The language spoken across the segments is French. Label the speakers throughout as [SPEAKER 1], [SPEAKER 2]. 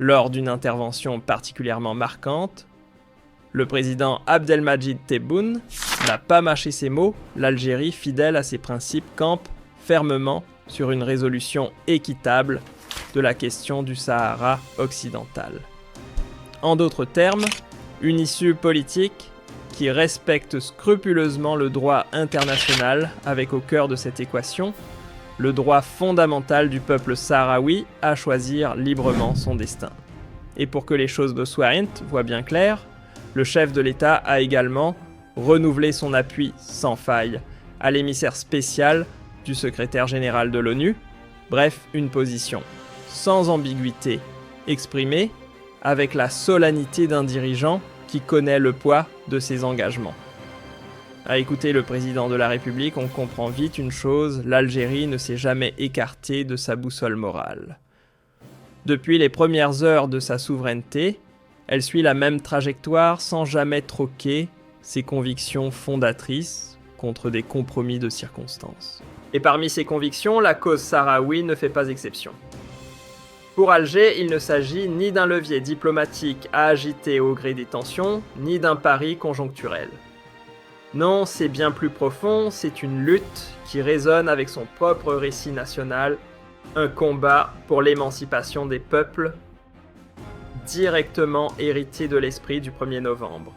[SPEAKER 1] Lors d'une intervention particulièrement marquante, le président Abdelmadjid Tebboune n'a pas mâché ses mots, l'Algérie, fidèle à ses principes, campe fermement sur une résolution équitable de la question du Sahara occidental. En d'autres termes, une issue politique qui respecte scrupuleusement le droit international avec au cœur de cette équation le droit fondamental du peuple sahraoui à choisir librement son destin. Et pour que les choses de Swariant voient bien clair, le chef de l'État a également renouvelé son appui sans faille à l'émissaire spécial du secrétaire général de l'ONU, bref, une position sans ambiguïté exprimée avec la solennité d'un dirigeant qui connaît le poids de ses engagements. À écouter le président de la République, on comprend vite une chose, l'Algérie ne s'est jamais écartée de sa boussole morale. Depuis les premières heures de sa souveraineté, elle suit la même trajectoire sans jamais troquer ses convictions fondatrices contre des compromis de circonstances. Et parmi ces convictions, la cause sahraoui ne fait pas exception. Pour Alger, il ne s'agit ni d'un levier diplomatique à agiter au gré des tensions, ni d'un pari conjoncturel. Non, c'est bien plus profond, c'est une lutte qui résonne avec son propre récit national, un combat pour l'émancipation des peuples, directement hérité de l'esprit du 1er novembre.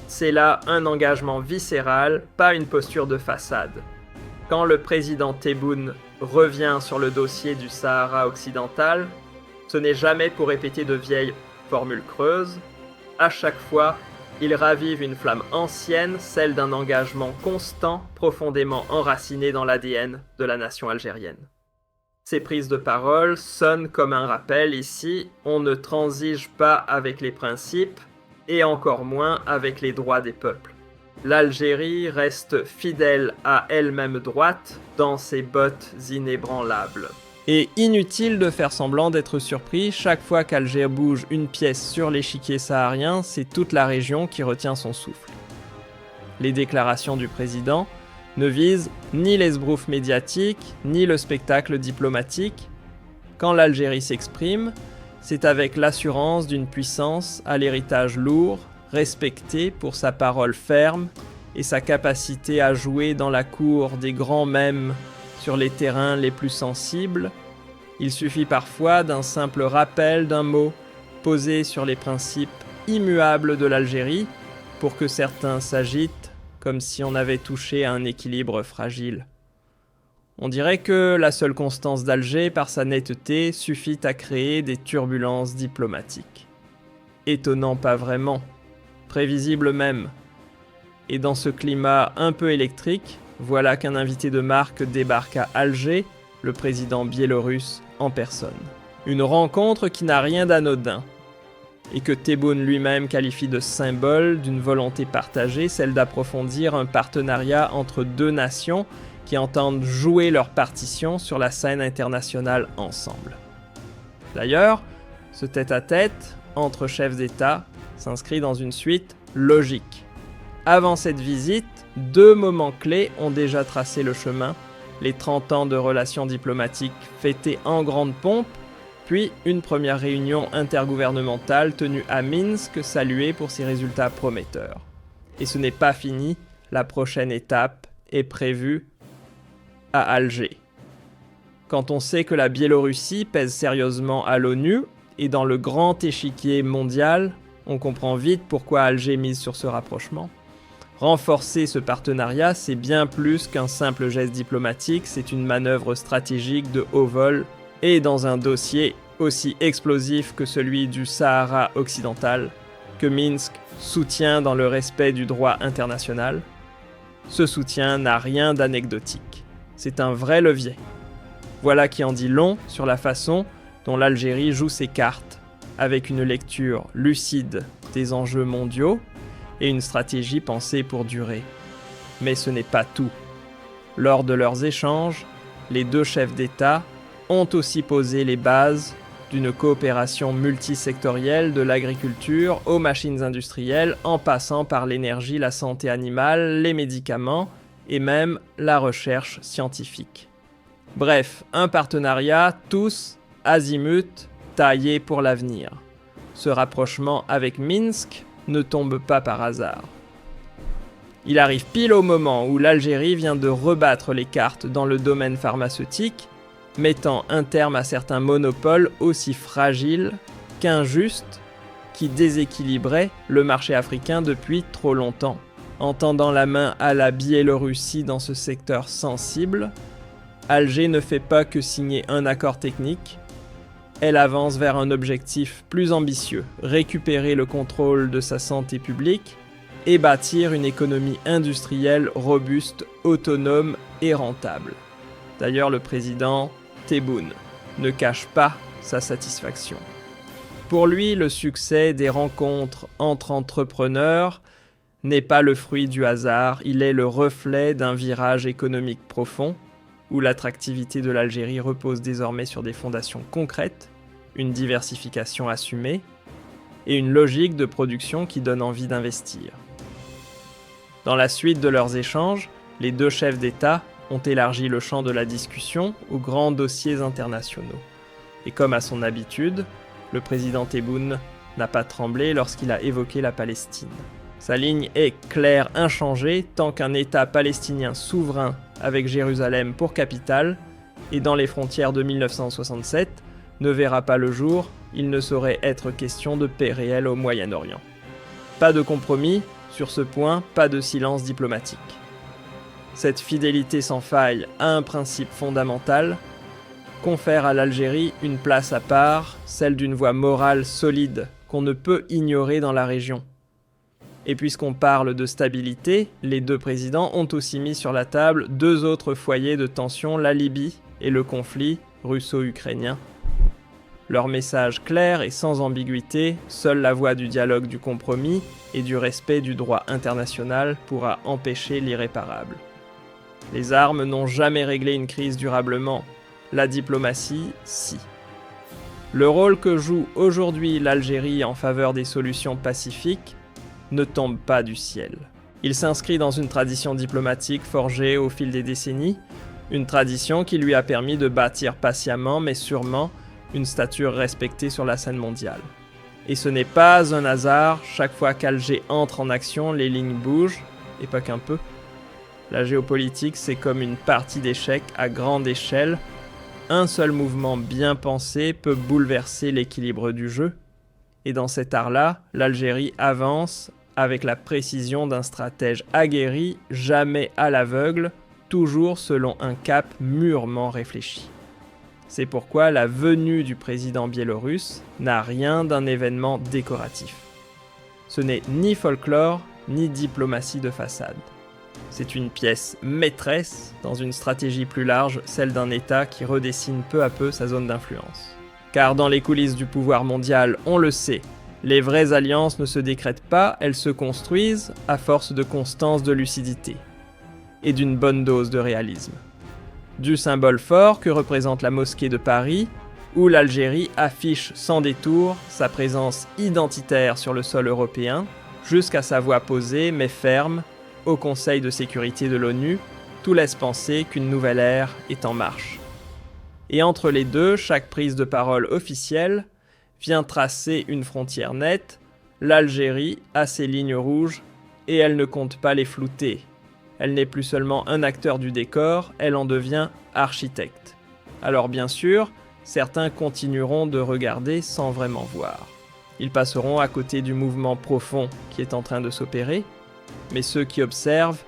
[SPEAKER 1] C'est là un engagement viscéral, pas une posture de façade. Quand le président Tebboune revient sur le dossier du Sahara occidental, ce n'est jamais pour répéter de vieilles formules creuses. À chaque fois, il ravive une flamme ancienne, celle d'un engagement constant, profondément enraciné dans l'ADN de la nation algérienne. Ces prises de parole sonnent comme un rappel ici, on ne transige pas avec les principes, et encore moins avec les droits des peuples. L'Algérie reste fidèle à elle-même droite dans ses bottes inébranlables. Et inutile de faire semblant d'être surpris, chaque fois qu'Alger bouge une pièce sur l'échiquier saharien, c'est toute la région qui retient son souffle. Les déclarations du président ne visent ni l'esbrouf médiatique, ni le spectacle diplomatique. Quand l'Algérie s'exprime, c'est avec l'assurance d'une puissance à l'héritage lourd, respectée pour sa parole ferme et sa capacité à jouer dans la cour des grands mêmes sur les terrains les plus sensibles. Il suffit parfois d'un simple rappel d'un mot posé sur les principes immuables de l'Algérie pour que certains s'agitent comme si on avait touché à un équilibre fragile. On dirait que la seule constance d'Alger, par sa netteté, suffit à créer des turbulences diplomatiques. Étonnant pas vraiment, prévisible même. Et dans ce climat un peu électrique, voilà qu'un invité de marque débarque à Alger, le président biélorusse en personne. Une rencontre qui n'a rien d'anodin, et que Tebboune lui-même qualifie de symbole d'une volonté partagée, celle d'approfondir un partenariat entre deux nations qui entendent jouer leur partition sur la scène internationale ensemble. D'ailleurs, ce tête-à-tête entre chefs d'État s'inscrit dans une suite logique. Avant cette visite, deux moments clés ont déjà tracé le chemin, les 30 ans de relations diplomatiques fêtées en grande pompe, puis une première réunion intergouvernementale tenue à Minsk saluée pour ses résultats prometteurs. Et ce n'est pas fini, la prochaine étape est prévue à Alger. Quand on sait que la Biélorussie pèse sérieusement à l'ONU et dans le grand échiquier mondial, on comprend vite pourquoi Alger mise sur ce rapprochement. Renforcer ce partenariat, c'est bien plus qu'un simple geste diplomatique, c'est une manœuvre stratégique de haut vol et dans un dossier aussi explosif que celui du Sahara occidental, que Minsk soutient dans le respect du droit international. Ce soutien n'a rien d'anecdotique. C'est un vrai levier. Voilà qui en dit long sur la façon dont l'Algérie joue ses cartes, avec une lecture lucide des enjeux mondiaux et une stratégie pensée pour durer. Mais ce n'est pas tout. Lors de leurs échanges, les deux chefs d'État ont aussi posé les bases d'une coopération multisectorielle de l'agriculture aux machines industrielles en passant par l'énergie, la santé animale, les médicaments et même la recherche scientifique. Bref, un partenariat tous azimuts taillé pour l'avenir. Ce rapprochement avec Minsk ne tombe pas par hasard. Il arrive pile au moment où l'Algérie vient de rebattre les cartes dans le domaine pharmaceutique, mettant un terme à certains monopoles aussi fragiles qu'injustes qui déséquilibraient le marché africain depuis trop longtemps. En tendant la main à la Biélorussie dans ce secteur sensible, Alger ne fait pas que signer un accord technique, elle avance vers un objectif plus ambitieux, récupérer le contrôle de sa santé publique et bâtir une économie industrielle robuste, autonome et rentable. D'ailleurs, le président Tebboune ne cache pas sa satisfaction. Pour lui, le succès des rencontres entre entrepreneurs n'est pas le fruit du hasard, il est le reflet d'un virage économique profond, où l'attractivité de l'Algérie repose désormais sur des fondations concrètes, une diversification assumée et une logique de production qui donne envie d'investir. Dans la suite de leurs échanges, les deux chefs d'État ont élargi le champ de la discussion aux grands dossiers internationaux. Et comme à son habitude, le président Tebboune n'a pas tremblé lorsqu'il a évoqué la Palestine. Sa ligne est claire, inchangée, tant qu'un État palestinien souverain avec Jérusalem pour capitale et dans les frontières de 1967 ne verra pas le jour, il ne saurait être question de paix réelle au Moyen-Orient. Pas de compromis, sur ce point, pas de silence diplomatique. Cette fidélité sans faille à un principe fondamental confère à l'Algérie une place à part, celle d'une voie morale solide qu'on ne peut ignorer dans la région. Et puisqu'on parle de stabilité, les deux présidents ont aussi mis sur la table deux autres foyers de tension, la Libye et le conflit russo-ukrainien. Leur message clair et sans ambiguïté, seule la voie du dialogue, du compromis et du respect du droit international pourra empêcher l'irréparable. Les armes n'ont jamais réglé une crise durablement, la diplomatie, si. Le rôle que joue aujourd'hui l'Algérie en faveur des solutions pacifiques ne tombe pas du ciel. Il s'inscrit dans une tradition diplomatique forgée au fil des décennies, une tradition qui lui a permis de bâtir patiemment mais sûrement une stature respectée sur la scène mondiale. Et ce n'est pas un hasard, chaque fois qu'Alger entre en action, les lignes bougent, et pas qu'un peu. La géopolitique, c'est comme une partie d'échecs à grande échelle. Un seul mouvement bien pensé peut bouleverser l'équilibre du jeu. Et dans cet art-là, l'Algérie avance avec la précision d'un stratège aguerri, jamais à l'aveugle, toujours selon un cap mûrement réfléchi. C'est pourquoi la venue du président biélorusse n'a rien d'un événement décoratif. Ce n'est ni folklore, ni diplomatie de façade. C'est une pièce maîtresse dans une stratégie plus large, celle d'un État qui redessine peu à peu sa zone d'influence. Car dans les coulisses du pouvoir mondial, on le sait, les vraies alliances ne se décrètent pas, elles se construisent à force de constance, de lucidité et d'une bonne dose de réalisme. Du symbole fort que représente la mosquée de Paris, où l'Algérie affiche sans détour sa présence identitaire sur le sol européen, jusqu'à sa voix posée mais ferme au Conseil de sécurité de l'ONU, tout laisse penser qu'une nouvelle ère est en marche. Et entre les deux, chaque prise de parole officielle vient tracer une frontière nette, l'Algérie a ses lignes rouges et elle ne compte pas les flouter. Elle n'est plus seulement un acteur du décor, elle en devient architecte. Alors bien sûr, certains continueront de regarder sans vraiment voir. Ils passeront à côté du mouvement profond qui est en train de s'opérer, mais ceux qui observent,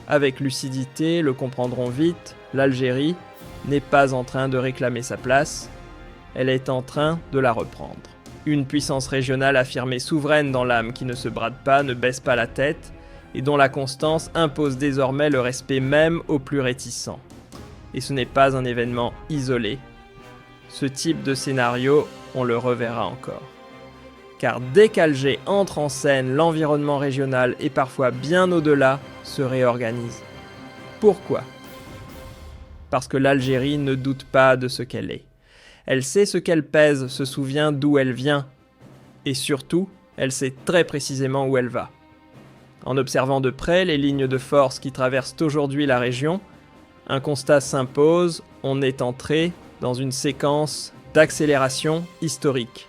[SPEAKER 1] avec lucidité, le comprendront vite, l'Algérie n'est pas en train de réclamer sa place, elle est en train de la reprendre. Une puissance régionale affirmée souveraine dans l'âme qui ne se brade pas, ne baisse pas la tête, et dont la constance impose désormais le respect même aux plus réticents. Et ce n'est pas un événement isolé. Ce type de scénario, on le reverra encore. Car dès qu'Alger entre en scène, l'environnement régional et parfois bien au-delà se réorganise. Pourquoi ? Parce que l'Algérie ne doute pas de ce qu'elle est. Elle sait ce qu'elle pèse, se souvient d'où elle vient. Et surtout, elle sait très précisément où elle va. En observant de près les lignes de force qui traversent aujourd'hui la région, un constat s'impose, on est entré dans une séquence d'accélération historique.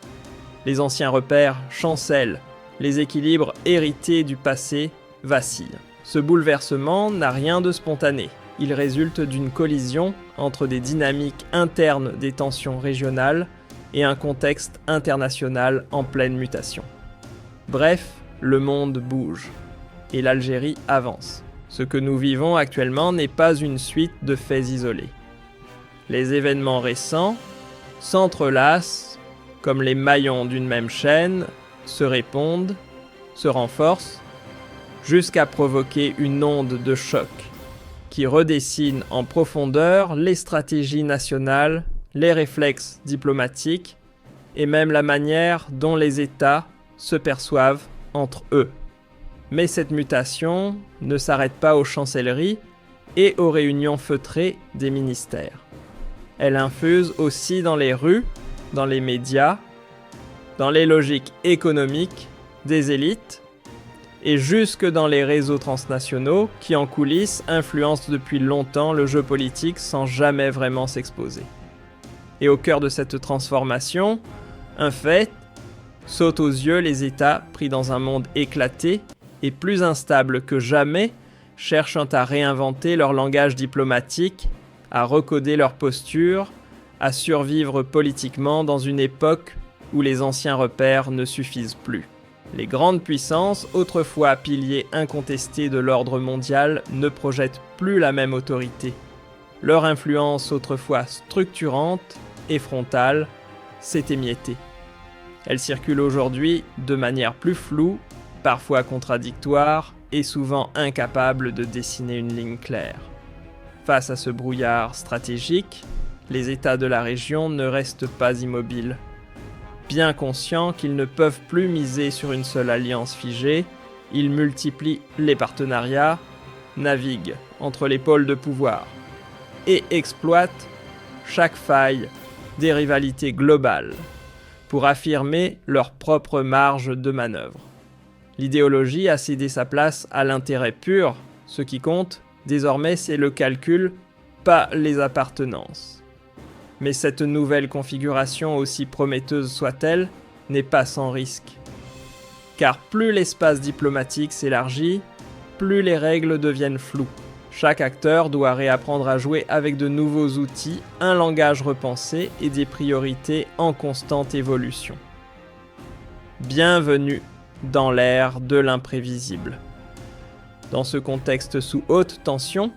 [SPEAKER 1] Les anciens repères chancellent, les équilibres hérités du passé vacillent. Ce bouleversement n'a rien de spontané. Il résulte d'une collision entre des dynamiques internes des tensions régionales et un contexte international en pleine mutation. Bref, le monde bouge et l'Algérie avance. Ce que nous vivons actuellement n'est pas une suite de faits isolés. Les événements récents s'entrelacent comme les maillons d'une même chaîne, se répondent, se renforcent, jusqu'à provoquer une onde de choc qui redessine en profondeur les stratégies nationales, les réflexes diplomatiques et même la manière dont les États se perçoivent entre eux. Mais cette mutation ne s'arrête pas aux chancelleries et aux réunions feutrées des ministères. Elle infuse aussi dans les rues, dans les médias, dans les logiques économiques des élites et jusque dans les réseaux transnationaux qui en coulisses influencent depuis longtemps le jeu politique sans jamais vraiment s'exposer. Et au cœur de cette transformation, un fait saute aux yeux: les États pris dans un monde éclaté et plus instable que jamais, cherchant à réinventer leur langage diplomatique, à recoder leur posture, à survivre politiquement dans une époque où les anciens repères ne suffisent plus. Les grandes puissances, autrefois piliers incontestés de l'ordre mondial, ne projettent plus la même autorité. Leur influence, autrefois structurante et frontale, s'est émiettée. Elle circule aujourd'hui de manière plus floue, parfois contradictoire et souvent incapable de dessiner une ligne claire. Face à ce brouillard stratégique, les États de la région ne restent pas immobiles. Bien conscients qu'ils ne peuvent plus miser sur une seule alliance figée, ils multiplient les partenariats, naviguent entre les pôles de pouvoir et exploitent chaque faille des rivalités globales pour affirmer leur propre marge de manœuvre. L'idéologie a cédé sa place à l'intérêt pur. Ce qui compte, désormais, c'est le calcul, pas les appartenances. Mais cette nouvelle configuration, aussi prometteuse soit-elle, n'est pas sans risque. Car plus l'espace diplomatique s'élargit, plus les règles deviennent floues. Chaque acteur doit réapprendre à jouer avec de nouveaux outils, un langage repensé et des priorités en constante évolution. Bienvenue dans l'ère de l'imprévisible. Dans ce contexte sous haute tension,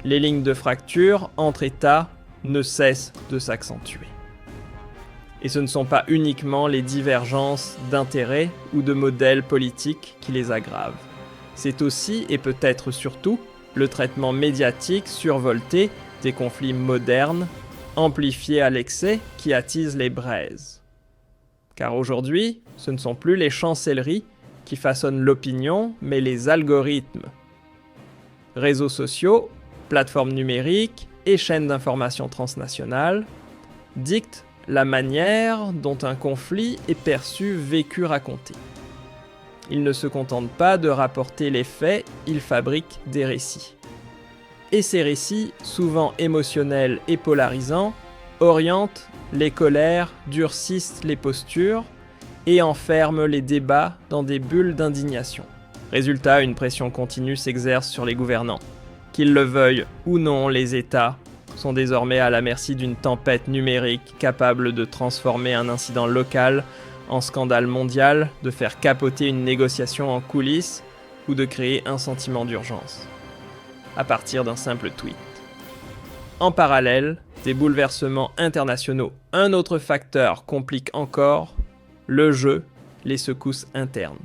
[SPEAKER 1] les lignes de fracture entre États ne cessent de s'accentuer. Et ce ne sont pas uniquement les divergences d'intérêts ou de modèles politiques qui les aggravent. C'est aussi, et peut-être surtout, le traitement médiatique survolté des conflits modernes, amplifié à l'excès, qui attise les braises. Car aujourd'hui, ce ne sont plus les chancelleries qui façonnent l'opinion, mais les algorithmes. Réseaux sociaux, plateformes numériques et chaînes d'information transnationales dictent la manière dont un conflit est perçu, vécu, raconté. Ils ne se contentent pas de rapporter les faits, ils fabriquent des récits. Et ces récits, souvent émotionnels et polarisants, orientent les colères, durcissent les postures et enferment les débats dans des bulles d'indignation. Résultat, une pression continue s'exerce sur les gouvernants. Qu'ils le veuillent ou non, les États sont désormais à la merci d'une tempête numérique capable de transformer un incident local en scandale mondial, de faire capoter une négociation en coulisses ou de créer un sentiment d'urgence, à partir d'un simple tweet. En parallèle, des bouleversements internationaux, un autre facteur complique encore le jeu, les secousses internes.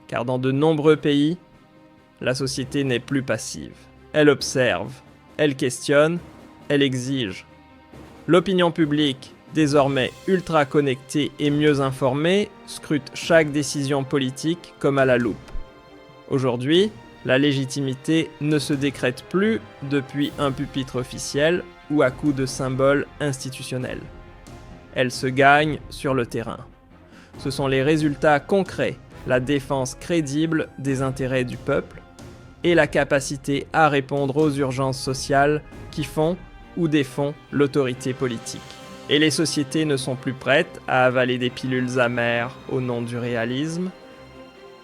[SPEAKER 1] Car dans de nombreux pays, la société n'est plus passive. Elle observe, elle questionne, elle exige. L'opinion publique, désormais ultra connectée et mieux informée, scrute chaque décision politique comme à la loupe. Aujourd'hui, la légitimité ne se décrète plus depuis un pupitre officiel ou à coups de symboles institutionnels. Elle se gagne sur le terrain. Ce sont les résultats concrets, la défense crédible des intérêts du peuple et la capacité à répondre aux urgences sociales qui font ou défont l'autorité politique. Et les sociétés ne sont plus prêtes à avaler des pilules amères au nom du réalisme.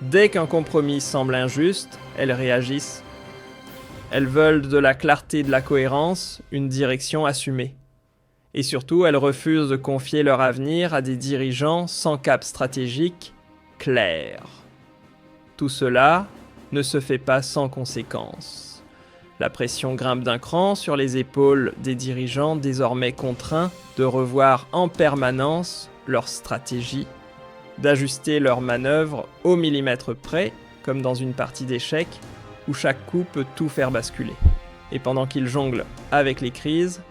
[SPEAKER 1] Dès qu'un compromis semble injuste, elles réagissent. Elles veulent de la clarté, de la cohérence, une direction assumée. Et surtout, elles refusent de confier leur avenir à des dirigeants sans cap stratégique clair. Tout cela ne se fait pas sans conséquences. La pression grimpe d'un cran sur les épaules des dirigeants désormais contraints de revoir en permanence leur stratégie, d'ajuster leurs manœuvres au millimètre près, comme dans une partie d'échecs où chaque coup peut tout faire basculer. Et pendant qu'ils jonglent avec les crises,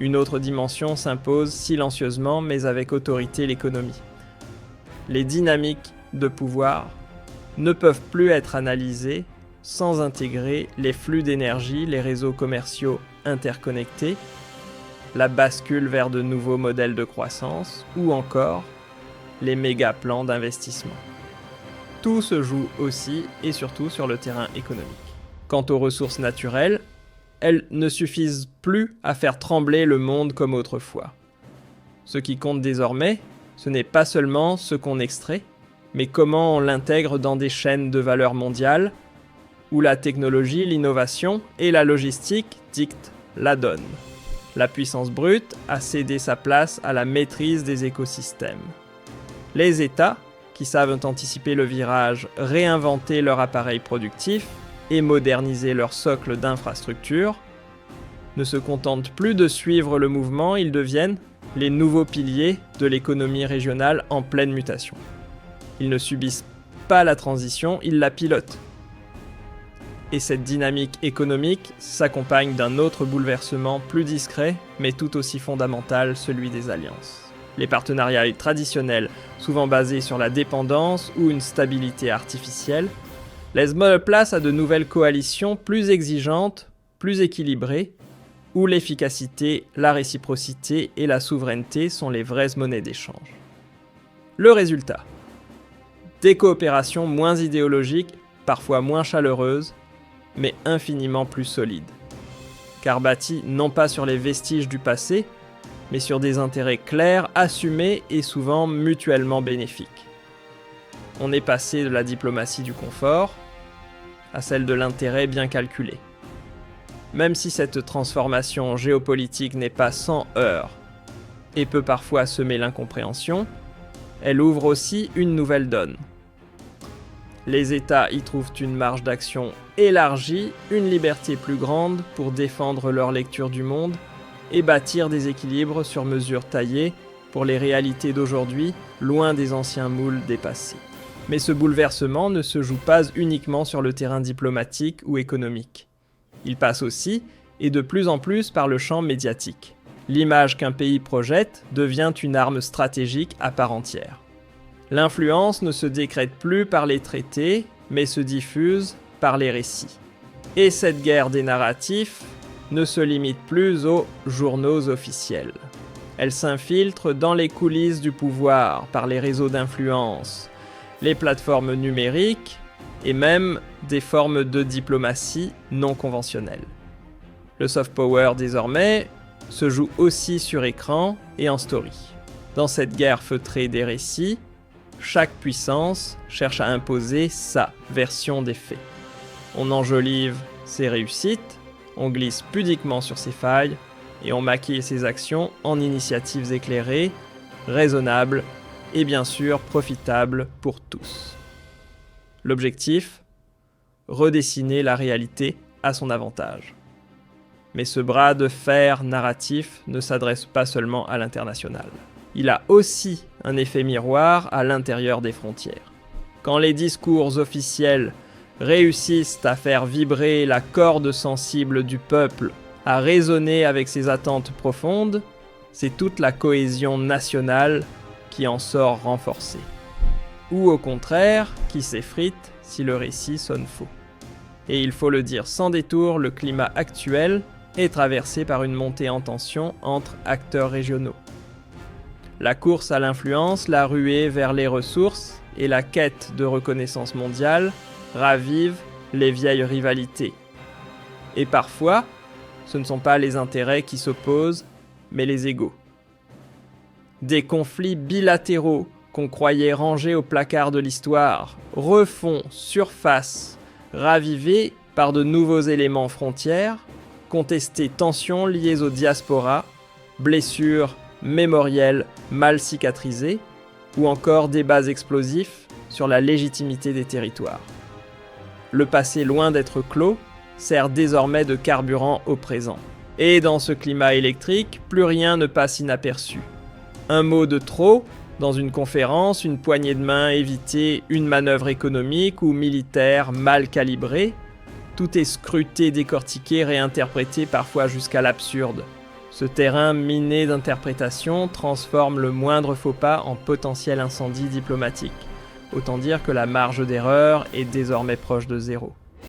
[SPEAKER 1] une autre dimension s'impose silencieusement mais avec autorité, l'économie. Les dynamiques de pouvoir ne peuvent plus être analysées sans intégrer les flux d'énergie, les réseaux commerciaux interconnectés, la bascule vers de nouveaux modèles de croissance ou encore les méga plans d'investissement. Tout se joue aussi et surtout sur le terrain économique. Quant aux ressources naturelles, elles ne suffisent plus à faire trembler le monde comme autrefois. Ce qui compte désormais, ce n'est pas seulement ce qu'on extrait, mais comment on l'intègre dans des chaînes de valeur mondiales, où la technologie, l'innovation et la logistique dictent la donne. La puissance brute a cédé sa place à la maîtrise des écosystèmes. Les États, qui savent anticiper le virage, réinventer leur appareil productif et moderniser leur socle d'infrastructures, ne se contentent plus de suivre le mouvement, ils deviennent les nouveaux piliers de l'économie régionale en pleine mutation. Ils ne subissent pas la transition, ils la pilotent. Et cette dynamique économique s'accompagne d'un autre bouleversement plus discret, mais tout aussi fondamental, celui des alliances. Les partenariats traditionnels, souvent basés sur la dépendance ou une stabilité artificielle, laissent place à de nouvelles coalitions plus exigeantes, plus équilibrées, où l'efficacité, la réciprocité et la souveraineté sont les vraies monnaies d'échange. Le résultat : des coopérations moins idéologiques, parfois moins chaleureuses, mais infiniment plus solides. Car bâties non pas sur les vestiges du passé, mais sur des intérêts clairs, assumés et souvent mutuellement bénéfiques. On est passé de la diplomatie du confort à celle de l'intérêt bien calculé. Même si cette transformation géopolitique n'est pas sans heurts et peut parfois semer l'incompréhension, elle ouvre aussi une nouvelle donne. Les États y trouvent une marge d'action élargie, une liberté plus grande pour défendre leur lecture du monde et bâtir des équilibres sur mesure taillés pour les réalités d'aujourd'hui, loin des anciens moules dépassés. Mais ce bouleversement ne se joue pas uniquement sur le terrain diplomatique ou économique. Il passe aussi, et de plus en plus, par le champ médiatique. L'image qu'un pays projette devient une arme stratégique à part entière. L'influence ne se décrète plus par les traités, mais se diffuse par les récits. Et cette guerre des narratifs ne se limite plus aux journaux officiels. Elle s'infiltre dans les coulisses du pouvoir par les réseaux d'influence, les plateformes numériques et même des formes de diplomatie non conventionnelles. Le soft power désormais se joue aussi sur écran et en story. Dans cette guerre feutrée des récits, chaque puissance cherche à imposer sa version des faits. On enjolive ses réussites, on glisse pudiquement sur ses failles et on maquille ses actions en initiatives éclairées, raisonnables et bien sûr profitables pour tous. L'objectif ? Redessiner la réalité à son avantage. Mais ce bras de fer narratif ne s'adresse pas seulement à l'international. Il a aussi un effet miroir à l'intérieur des frontières. Quand les discours officiels réussissent à faire vibrer la corde sensible du peuple, à résonner avec ses attentes profondes, c'est toute la cohésion nationale qui en sort renforcée. Ou au contraire, qui s'effrite si le récit sonne faux. Et il faut le dire sans détour, le climat actuel est traversé par une montée en tension entre acteurs régionaux. La course à l'influence, la ruée vers les ressources et la quête de reconnaissance mondiale ravivent les vieilles rivalités. Et parfois, ce ne sont pas les intérêts qui s'opposent, mais les égos. Des conflits bilatéraux qu'on croyait rangés au placard de l'histoire refont surface, ravivés par de nouveaux éléments frontières, contester tensions liées aux diasporas, blessures mémorielles mal cicatrisées, ou encore débats explosifs sur la légitimité des territoires. Le passé loin d'être clos sert désormais de carburant au présent. Et dans ce climat électrique, plus rien ne passe inaperçu. Un mot de trop, dans une conférence, une poignée de main évitée, une manœuvre économique ou militaire mal calibrée, tout est scruté, décortiqué, réinterprété parfois jusqu'à l'absurde. Ce terrain miné d'interprétation transforme le moindre faux pas en potentiel incendie diplomatique. Autant dire que la marge d'erreur est désormais proche de zéro.